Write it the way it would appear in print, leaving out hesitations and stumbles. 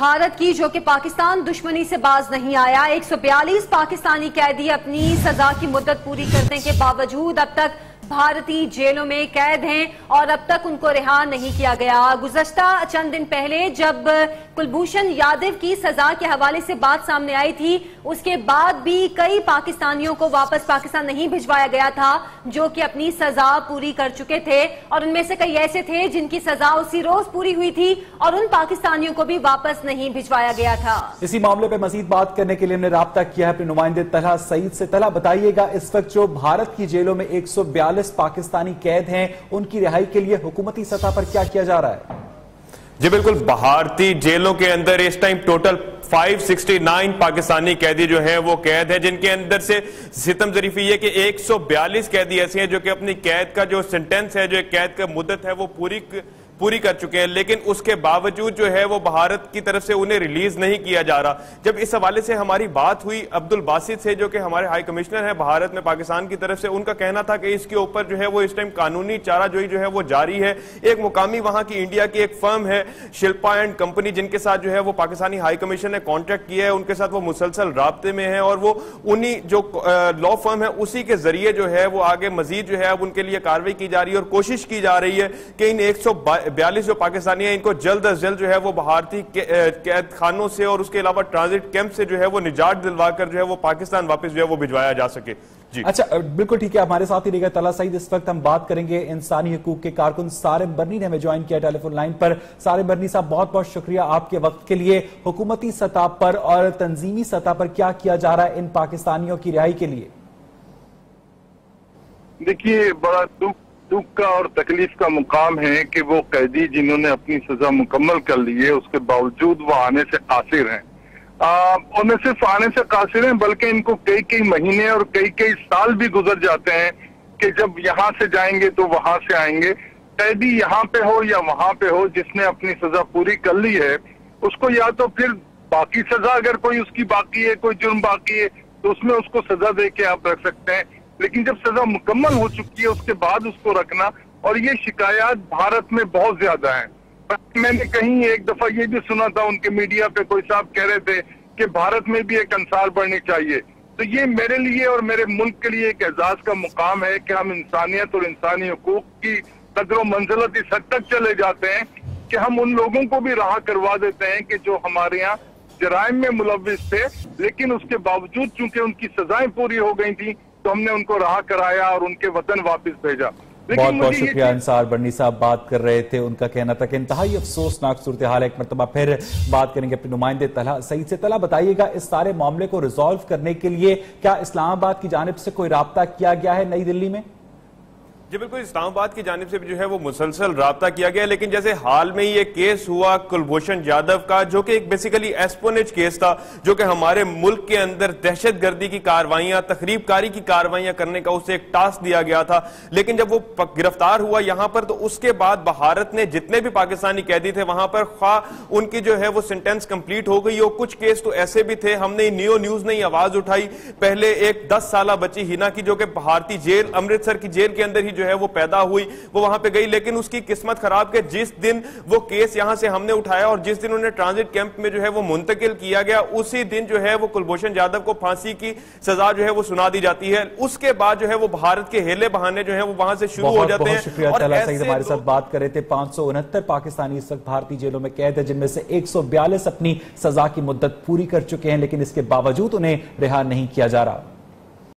بھارت کی، جو کہ پاکستان دشمنی سے باز نہیں آیا۔ 142 پاکستانی قیدی اپنی سزا کی مدت پوری کرنے کے باوجود اب تک بھارتی جیلوں میں قید ہیں اور اب تک ان کو رہا نہیں کیا گیا۔ گزشتہ چند دن پہلے جب کلبھوشن یادو کی سزا کے حوالے سے بات سامنے آئی تھی، اس کے بعد بھی کئی پاکستانیوں کو واپس پاکستان نہیں بھجوایا گیا تھا جو کہ اپنی سزا پوری کر چکے تھے، اور ان میں سے کئی ایسے تھے جن کی سزا اسی روز پوری ہوئی تھی اور ان پاکستانیوں کو بھی واپس نہیں بھجوایا گیا تھا۔ اسی معاملے پہ مزید بات کرنے کے لیے ہم نے رابطہ کیا ہے اپنے نمائندے طلحہ سعید سے۔ طلحہ، بتائیے گا اس وقت جو بھارت کی جیلوں میں 142 پاکستانی قید ہیں، ان کی رہائی کے لیے حکومتی سطح پر کیا کیا جا رہا ہے؟ جی بالکل، بھارتی جیلوں کے اندر اس ٹائم ٹوٹل 569 پاکستانی قیدی جو ہیں وہ قید ہیں، جن کے اندر سے ستم ظریفی یہ کہ 142 قیدی ایسے ہیں جو کہ اپنی قید کا جو سنٹینس ہے، جو قید کا مدت ہے وہ پوری کر چکے ہیں، لیکن اس کے باوجود جو ہے وہ بھارت کی طرف سے انہیں ریلیز نہیں کیا جا رہا۔ جب اس حوالے سے ہماری بات ہوئی عبدالباسط سے، جو کہ ہمارے ہائی کمشنر ہیں بھارت میں پاکستان کی طرف سے، ان کا کہنا تھا کہ اس کے اوپر جو ہے وہ اس ٹائم قانونی چارہ جوئی جو ہے وہ جاری ہے۔ ایک مقامی وہاں کی انڈیا کی ایک فرم ہے شلپا اینڈ کمپنی، جن کے ساتھ جو ہے وہ پاکستانی ہائی کمیشن نے کانٹیکٹ کیا ہے، ان کے ساتھ وہ مسلسل رابطے میں ہیں اور وہ انہی جو لا فرم ہے اسی کے ذریعے جو ہے وہ آگے مزید جو ہے اب ان کے لیے کارروائی کی جا رہی ہے اور کوشش کی جا رہی ہے کہ ان 142 جو پاکستانی ہیں ان کو جلد از جلد جو ہے وہ بھارتی قید خانوں سے اور اس کے علاوہ ٹرانزٹ کیمپ سے جو ہے وہ نجات دلوا کر جو ہے وہ پاکستان واپس جو ہے وہ بھجوایا جا سکے۔ جی اچھا، بالکل ٹھیک ہے، ہمارے ساتھ ہی رہے گا طلحہ سعید۔ اس وقت ہم بات کریں گے انسانی حقوق کے کارکن سارم برنی نے ہمیں جوائن کیا ٹیلی فون لائن پر۔ سارم برنی صاحب، بہت بہت شکریہ آپ کے وقت کے لیے۔ حکومتی سطح پر اور تنظیمی سطح پر کیا کیا جا رہا ہے ان پاکستانیوں کی رہائی کے لیے؟ دیکھیے، بڑا دکھ کا اور تکلیف کا مقام ہے کہ وہ قیدی جنہوں نے اپنی سزا مکمل کر لی ہے اس کے باوجود وہ آنے سے قاصر ہیں، اور نہ صرف آنے سے قاصر ہیں بلکہ ان کو کئی مہینے اور کئی سال بھی گزر جاتے ہیں کہ جب یہاں سے جائیں گے تو وہاں سے آئیں گے۔ قیدی یہاں پہ ہو یا وہاں پہ ہو، جس نے اپنی سزا پوری کر لی ہے اس کو یا تو پھر باقی سزا، اگر کوئی اس کی باقی ہے، کوئی جرم باقی ہے تو اس میں اس کو سزا دے کے آپ رکھ سکتے ہیں، لیکن جب سزا مکمل ہو چکی ہے اس کے بعد اس کو رکھنا، اور یہ شکایات بھارت میں بہت زیادہ ہیں۔ میں نے کہیں ایک دفعہ یہ بھی سنا تھا ان کے میڈیا پہ کوئی صاحب کہہ رہے تھے کہ بھارت میں بھی ایک انصار بڑھنی چاہیے، تو یہ میرے لیے اور میرے ملک کے لیے ایک اعزاز کا مقام ہے کہ ہم انسانیت اور انسانی حقوق کی قدر و منزلت اس حد تک چلے جاتے ہیں کہ ہم ان لوگوں کو بھی رہا کروا دیتے ہیں کہ جو ہمارے یہاں جرائم میں ملوث تھے، لیکن اس کے باوجود چونکہ ان کی سزائیں پوری ہو گئی تھیں تو ہم نے ان کو رہا کرایا اور ان کے وطن واپس بھیجا۔ بہت بہت شکریہ انصار برنی صاحب، بات کر رہے تھے۔ ان کا کہنا تھا کہ انتہائی افسوسناک صورتحال ہے۔ ایک مرتبہ پھر بات کریں گے اپنے نمائندے طلحہ سعید سے۔ طلحہ، بتائیے گا اس سارے معاملے کو ریزالو کرنے کے لیے کیا اسلام آباد کی جانب سے کوئی رابطہ کیا گیا ہے نئی دلی میں؟ جی بالکل، اسلام آباد کی جانب سے بھی جو ہے وہ مسلسل رابطہ کیا گیا، لیکن جیسے حال میں یہ کیس ہوا کلبھوشن یادو کا، جو کہ ایک بیسیکلی ایسپونیج کیس تھا، جو کہ ہمارے ملک کے اندر دہشت گردی کی کاروائیاں، تخریب کاری کی کاروائیاں کرنے کا اسے ایک ٹاسک دیا گیا تھا، لیکن جب وہ گرفتار ہوا یہاں پر تو اس کے بعد بھارت نے جتنے بھی پاکستانی قیدی تھے وہاں پر خواہ ان کی جو ہے وہ سنٹینس کمپلیٹ ہو گئی، اور کچھ کیس تو ایسے بھی تھے، ہم نے نیو نیوز نے آواز اٹھائی پہلے ایک 10 سالہ بچی ہینا کی، جو کہ بھارتی جیل امرتسر کی جیل کے اندر ہی جو ہے وہ پیدا ہوئی، وہ وہاں پہ گئی، لیکن اس کی قسمت خراب کہ جس دن وہ کیس یہاں سے ہم نے اٹھایا اور جس دن انہیں ٹرانزٹ کیمپ میں جو ہے وہ منتقل کیا گیا، اسی دن جو ہے وہ کلبھوشن یادو کو پھانسی کی سزا جو ہے وہ سنا دی جاتی ہے۔ اس کے بعد جو ہے وہ بھارت کے ہیلے بہانے جو ہے وہ وہاں سے شروع ہو جاتے ہیں۔ بہت شکریہ طلحہ سعید، ہمارے ساتھ بات کر رہے تھے۔ 569 پاکستانی اس وقت بھارتی جیلوں میں قید ہے، جن میں سے 142 اپنی سزا کی مدت پوری کر چکے ہیں، لیکن اس کے باوجود انہیں رہا نہیں کیا جا رہا۔